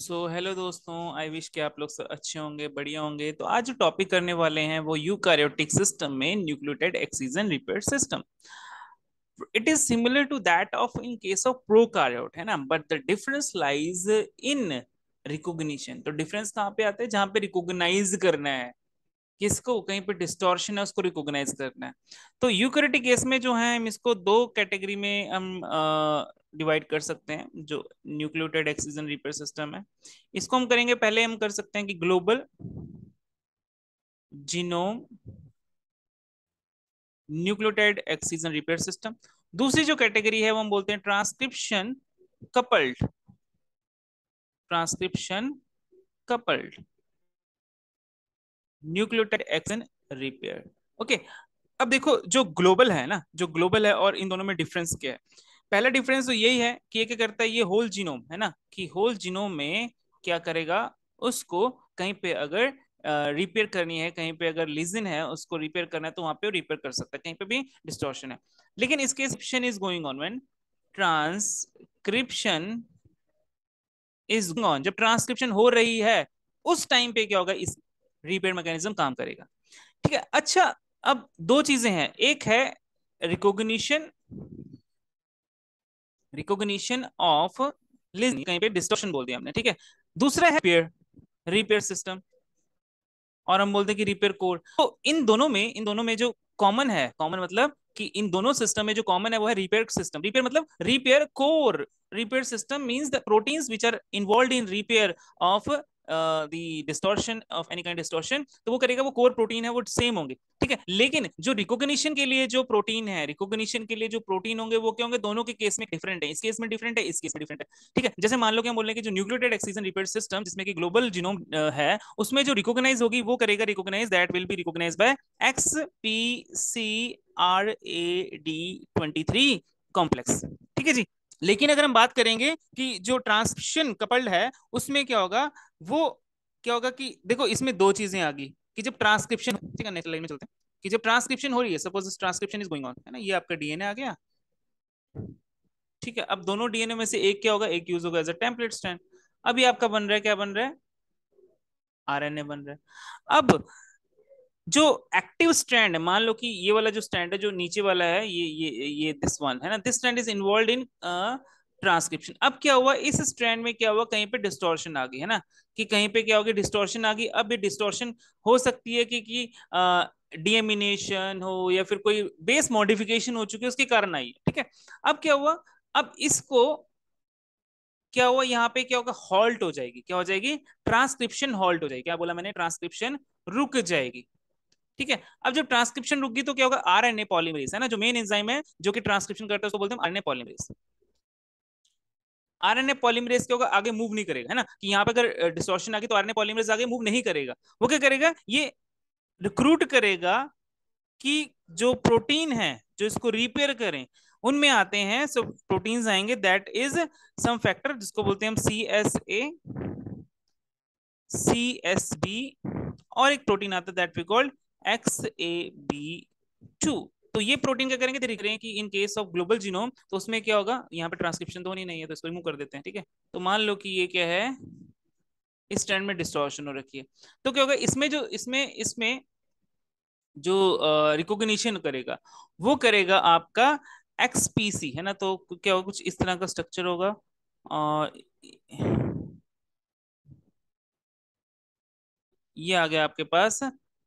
Hello दोस्तों, I wish कि आप लोग सब अच्छे होंगे, बढ़िया होंगे। तो आज जो टॉपिक करने वाले हैं वो यूकारियोटिक सिस्टम में nucleotide excision repair system. It is similar to that of in case of prokaryote, है ना, but the difference lies in recognition. तो डिफरेंस कहाँ पे आता है? जहां पे रिकॉग्नाइज करना है किसको, कहीं पे डिस्टॉर्शन है उसको रिकॉग्नाइज करना है। तो यूकैरियोटिक केस में जो है हम इसको दो कैटेगरी में हम डिवाइड कर सकते हैं। जो न्यूक्लियोटाइड एक्सीजन रिपेयर सिस्टम है, इसको हम करेंगे, पहले हम कर सकते हैं कि global genome nucleotide excision repair system. दूसरी जो कैटेगरी है वो हम बोलते हैं coupled transcription coupled nucleotide excision repair. Okay, अब देखो जो ग्लोबल है ना, जो ग्लोबल है और इन दोनों में डिफरेंस क्या है? पहला डिफरेंस तो यही है कि ये क्या करता है, ये होल जीनोम है ना, कि होल जीनोम में क्या करेगा, उसको कहीं पे अगर रिपेयर करनी है, कहीं पे अगर लीजन है उसको रिपेयर करना है तो वहां पे रिपेयर कर सकता है, कहीं पे भी डिस्टॉर्शन है। लेकिन इसके exception is going on when transcription is going on. जब ट्रांसक्रिप्शन हो रही है उस टाइम पे क्या होगा, इस रिपेयर मैकेनिज्म काम करेगा। ठीक है, अच्छा। अब दो चीजें हैं, एक है रिकॉग्निशन रिकॉग्निशन ऑफ लिजनिंग, कहीं पे डिस्टॉर्शन बोल दिया हमने, ठीक है। दूसरा है रिपेयर रिपेयर सिस्टम, और हम बोलते हैं कि रिपेयर कोर। तो इन दोनों में जो कॉमन है, कॉमन मतलब कि इन दोनों सिस्टम में जो कॉमन है वो है रिपेयर सिस्टम। रिपेयर मतलब repair core. Repair system means the proteins which are involve in repair of the distortion of any kind distortion, तो वो करेगा, वो कोर प्रोटीन है, वो सेम होंगे, ठीक है। लेकिन जो रिकॉग्निशन के लिए जो प्रोटीन है, रिकॉग्निशन के लिए जो प्रोटीन होंगे वो क्या होंगे, दोनों के केस में डिफरेंट है। इस केस में डिफरेंट है, इस केस में डिफरेंट है, ठीक है। जैसे मान लो कि हम बोल रहे हैं कि जो न्यूक्लियोटाइड एक्सीजन रिपेयर सिस्टम जिसमें कि ग्लोबल जीनोम है, उसमें जो रिकॉग्नाइज होगी वो करेगा recognise, that will be recognise by XPCRAD23 complex, ठीक है जी। लेकिन अगर हम बात करेंगे कि जो ट्रांसक्रिप्शन कपल्ड है उसमें क्या होगा, वो क्या होगा कि देखो इसमें दो चीजें आ गई कि जब ट्रांसक्रिप्शन, ठीक है, नेक्स्ट लाइन में चलते हैं, कि जब ट्रांसक्रिप्शन हो रही है, suppose transcription is going on, है ना, ये आपका डीएनए आ गया, ठीक है। अब दोनों डीएनए में से एक क्या होगा, एक यूज होगा एज अ टेम्पलेट स्ट्रैंड। अभी आपका बन रहा है, क्या बन रहा है, आरएनए बन रहा है। अब जो एक्टिव स्ट्रैंड है, मान लो कि ये वाला जो स्ट्रैंड है, जो नीचे वाला है, ये दिस वन है ना, this strand is involve in transcription. अब क्या हुआ, इस स्ट्रैंड में क्या हुआ, कहीं पे डिस्टॉर्शन आ गई, है ना, कि कहीं पे क्या होगी, डिस्टॉर्शन आ गई। अब ये डिस्टॉर्शन हो सकती है कि डीएमिनेशन हो या फिर कोई बेस मॉडिफिकेशन हो चुकी है उसके कारण आई है, ठीक है। अब क्या हुआ, अब इसको क्या हुआ, यहाँ पे क्या होगा, हॉल्ट हो जाएगी, क्या हो जाएगी, ट्रांसक्रिप्शन हॉल्ट हो जाएगी। क्या बोला मैंने, ट्रांसक्रिप्शन रुक जाएगी, ठीक है। अब जब ट्रांसक्रिप्शन रुक गई तो क्या होगा, आरएनए पॉलीमरेज, है ना, जो मेन एंजाइम है जो कि ट्रांसक्रिप्शन करता है उसको बोलते हैं आरएनए पॉलीमरेज। आरएनए पॉलीमरेज क्या होगा, आगे मूव नहीं करेगा, है ना, कि यहाँ पे अगर डिस्टॉर्शन आ गई तो आरएनए पॉलीमरेज आगे मूव नहीं करेगा। वो क्या करेगा, ये रिक्रूट करेगा कि जो प्रोटीन है जो इसको रिपेयर करें, उनमें आते हैं सब प्रोटीन्स आएंगे, दैट इज सम फैक्टर जिसको बोलते हैं हम CSB, और एक प्रोटीन आता है दैट वी कॉल्ड XAB2। तो ये प्रोटीन क्या करेंगे, देख रहे हैं कि इन केस ऑफ ग्लोबल जीनोम तो उसमें क्या होगा, यहाँ पे ट्रांसक्रिप्शन तो होनी नहीं है तो इसको रिमूव कर देते हैं, ठीक है। तो मान लो कि ये क्या है, इस स्ट्रैंड में डिस्टॉर्शन हो रखी है, तो क्या होगा, इसमें जो इसमें इसमें जो रिकॉग्निशन करेगा वो करेगा आपका XPC, है ना। तो क्या होगा, कुछ इस तरह का स्ट्रक्चर होगा, और ये आ गया आपके पास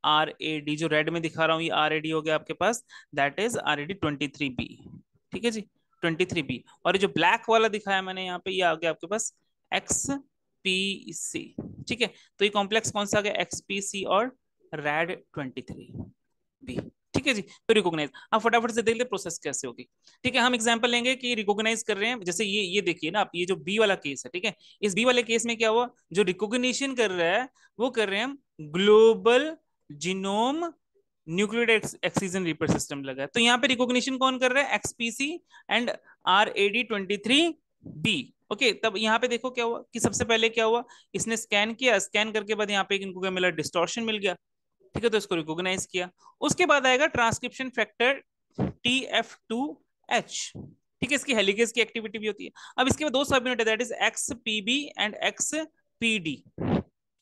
RAD, जो रेड में दिखा रहा हूँ ये RAD हो गया आपके पास, दैट इज RAD23B, ठीक है जी, 23B। और ये जो ब्लैक वाला दिखाया मैंने यहाँ पे, ये आ गया आपके पास XPC, ठीक है। तो ये कॉम्प्लेक्स कौन सा आ गया, XPC और RAD23B, ठीक है जी। तो रिकॉग्नाइज, आप फटाफट से देख ले प्रोसेस कैसे होगी, ठीक है। हम एग्जांपल लेंगे कि रिकॉग्नाइज कर रहे हैं, जैसे ये देखिए ना आप, ये जो बी वाला केस है, ठीक है, इस बी वाले केस में क्या हुआ, जो रिकॉग्निशन कर रहा है वो कर रहे हैं हम global genome nucleotide excision repair system लगा है। तो यहाँ पे रिकॉग्निशन कौन कर रहा है, XPC एंड RAD23B। ओके, तब यहाँ पे देखो क्या हुआ कि सबसे पहले क्या हुआ, इसने स्कैन किया, स्कैन करके बाद यहाँ पे इनको क्या मिला, डिस्टॉर्शन मिल गया, ठीक है, तो इसको रिकॉग्नाइज किया। उसके बाद आएगा ट्रांसक्रिप्शन फैक्टर TF2H, ठीक है, इसकी हेलिकेज की एक्टिविटी भी होती है। अब इसके बाद दो सब यूनिट है, that is XPB and XPC, PD.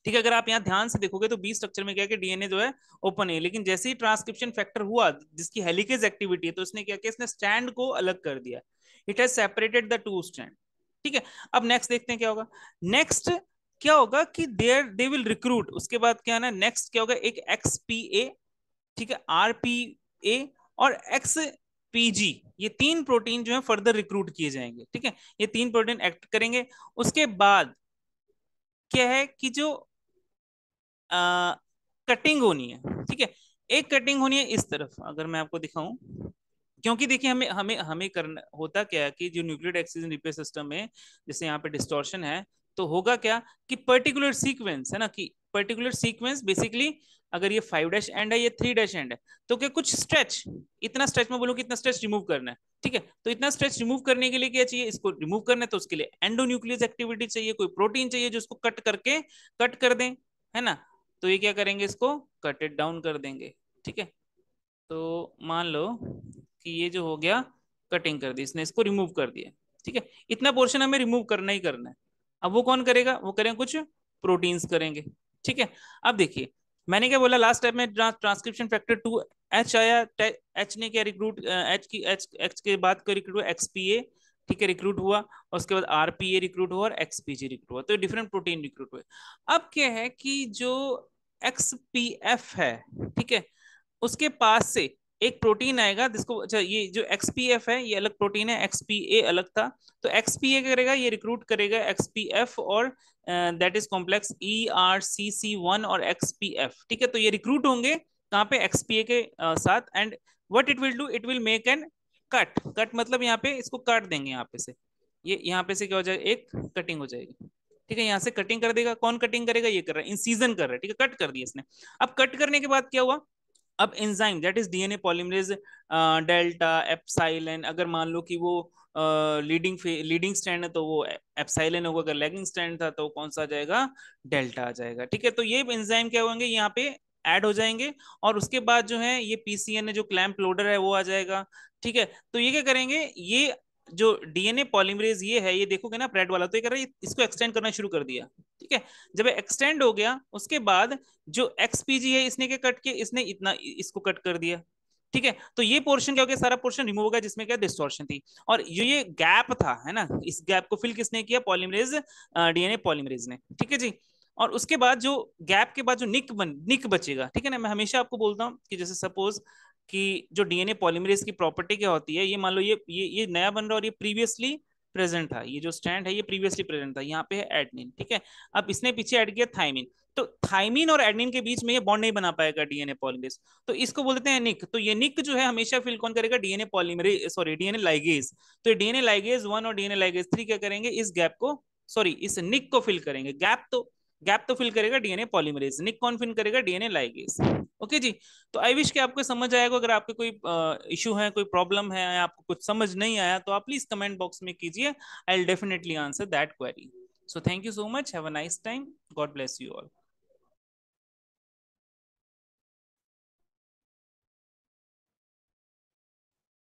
ठीक है, अगर आप यहाँ ध्यान से देखोगे तो बी स्ट्रक्चर में क्या है कि डीएनए जो है ओपन है, लेकिन जैसे ही ट्रांसक्रिप्शन फैक्टर हुआ जिसकी हेलिकेज एक्टिविटी है, तो उसने क्या किया, इसने स्टैंड को अलग कर दिया, it has separated the two stand. ठीक है, अब नेक्स्ट देखते हैं क्या होगा। नेक्स्ट क्या होगा कि देयर दे विल रिक्रूट, उसके बाद क्या है ना, नेक्स्ट क्या होगा, एक एक्सपीए, ठीक है, आरपीए और एक्सपीजी, ये तीन प्रोटीन जो है फर्दर रिक्रूट किए जाएंगे। ठीक है, ये तीन प्रोटीन एक्ट करेंगे। उसके बाद क्या है कि जो कटिंग होनी है, ठीक है, एक कटिंग होनी है इस तरफ, अगर मैं आपको दिखाऊं, क्योंकि देखिए हमें हमें हमें करना होता क्या है कि जो न्यूक्लियोटाइड एक्सचेंज रिपेयर सिस्टम में जैसे यहाँ पे डिस्टॉर्शन है, तो होगा क्या कि पर्टिकुलर सीक्वेंस है ना, कि पर्टिकुलर सीक्वेंस बेसिकली, अगर ये 5' एंड है, ये 3' एंड है, तो क्या कुछ स्ट्रेच, इतना स्ट्रेच में बोलो कि इतना स्ट्रेच रिमूव करना है। ठीक है, तो इतना स्ट्रेच रिमूव करने के लिए क्या चाहिए, इसको रिमूव करना है तो उसके लिए एंडोन्यूक्लियस एक्टिविटी चाहिए, कोई प्रोटीन चाहिए जो इसको कट करके कट कर दें, है ना। तो ये क्या करेंगे, इसको कट इट डाउन कर देंगे। ठीक है, तो मान लो कि ये जो हो गया, कटिंग कर दी इसने, इसको रिमूव कर दिया। ठीक है, इतना पोर्शन हमें रिमूव करना ही करना है। अब वो कौन करेगा, वो करेंगे कुछ प्रोटीन्स करेंगे। ठीक है, अब देखिए मैंने क्या बोला लास्ट टाइम में, ट्रांसक्रिप्शन फैक्टर 2 एच आया, एच ने क्या रिक्रूट, एच की एच के बाद का रिक्रूट हुआ एक्सपीए, ठीक है, रिक्रूट हुआ, और उसके बाद आरपीए रिक्रूट हुआ और एक्सपीजी रिक्रूट हुआ, तो डिफरेंट प्रोटीन रिक्रूट हुए। अब क्या है कि जो एक्सपीएफ है, ठीक है, उसके पास से एक प्रोटीन आएगा जिसको, अच्छा ये जो एक्सपीएफ है ये अलग प्रोटीन है, एक्सपीए अलग था, तो एक्सपीए करेगा, ये रिक्रूट करेगा एक्सपीएफ और दैट इज कॉम्प्लेक्स ERCC1 और एक्सपीएफ। ठीक है, तो ये रिक्रूट होंगे कहाँ पे, एक्सपीए के साथ, and what it will do, it will make an cut, cut मतलब यहाँ पे इसको काट देंगे, यहाँ पे से, ये यहाँ पे से क्या हो जाएगा, एक कटिंग हो जाएगी। ठीक है, यहाँ से कटिंग कर देगा, कौन कटिंग करेगा, ये कर रहा है, इंसीजन कर रहा है। ठीक है, कट कर दिया इसने। अब कट करने के बाद क्या हुआ, अब enzyme that is DNA polymerase delta epsilon, अगर मान लो कि वो लीडिंग स्ट्रैंड है तो वो एप्साइलन होगा, अगर लैगिंग स्ट्रैंड था तो कौन सा आ जाएगा, डेल्टा आ जाएगा। ठीक है, तो ये एंजाइम क्या होंगे, यहाँ पे ऐड हो जाएंगे, और उसके बाद जो है ये पीसीएन जो क्लैंप लोडर है वो आ जाएगा। ठीक है, तो ये क्या करेंगे, ये जो डीएनए पॉलीमरेज ये है, ये देखोगे ना रेड वाला, तो ये कर रहा है इसको एक्सटेंड करना शुरू कर दिया। ठीक है, जब एक्सटेंड हो गया उसके बाद जो एक्सपीजी है इसने क्या कट किया, इसने इतना इसको कट कर दिया। ठीक है, तो ये पोर्शन क्या हो गया, सारा पोर्शन रिमूव हो गया जिसमें क्या डिस्टॉर्शन थी, और ये गैप था, है ना, इस गैप को फिल किसने किया, पॉलीमरेज, डीएनए पॉलीमरेज ने। ठीक है जी, और उसके बाद जो गैप के बाद जो निक बचेगा, ठीक है ना, मैं हमेशा आपको बोलता हूँ कि जैसे सपोज कि जो डीएनए पॉलीमरेज की प्रॉपर्टी क्या होती है, ये मान लो ये नया बन रहा है और ये प्रीवियसली प्रेजेंट था, ये जो स्टैंड है ये प्रीवियसली प्रेजेंट था, यहाँ पे है एडनिन। ठीक है, अब इसने पीछे ऐड किया थाइमिन, तो थाइमिन और एडनिन के बीच में ये बॉन्ड नहीं बना पाएगा डीएनए पॉलीमरेज, तो इसको बोलते हैं निक। तो ये निक जो है हमेशा फिल कौन करेगा, DNA polymerase, sorry DNA ligase. तो डीएनए लाइगेज 1 और डीएनए लाइगेज 3 क्या करेंगे, इस गैप को, सॉरी इस निक को फिल करेंगे, गैप तो फिल करेगा डीएनए पॉलीमरेज, निक कौन फिल करेगा, डीएनए लाइगेज। ओके जी, तो आई विश कि आपको समझ आएगा। अगर आपके कोई इशू है, कोई प्रॉब्लम है, या आपको कुछ समझ नहीं आया, तो आप प्लीज कमेंट बॉक्स में कीजिए, I will definitely answer that query. So thank you so much. Have a nice time. God bless you all.